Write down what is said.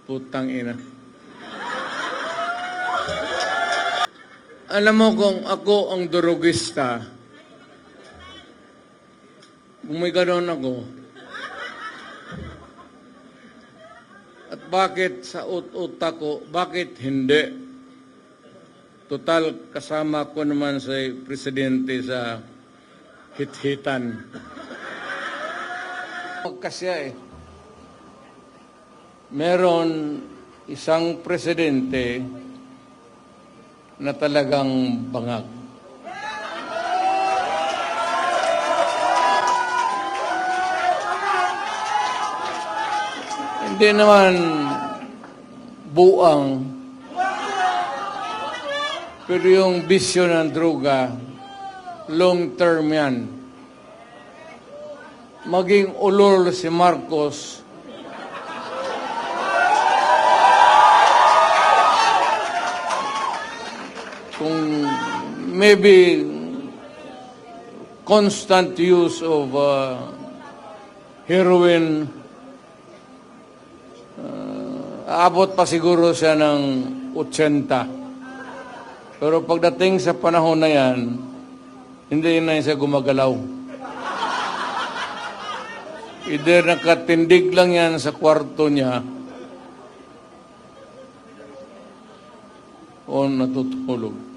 Putang ina. Alam mo kung ako ang durugista, kung may gano'n ako, at bakit sa utak ko, bakit hindi? Total, kasama ko naman sa presidente sa hit-hitan. Kasi meron isang presidente na talagang bangag. Hindi naman buang, pero yung bisyo ng droga, long term yan. Maging ulol si Marcos, kung maybe constant use of heroin, aabot pa siguro siya ng 80. Pero pagdating sa panahon na yan, hindi na siya gumagalaw. Either nakatindig lang yan sa kwarto niya o natutulog.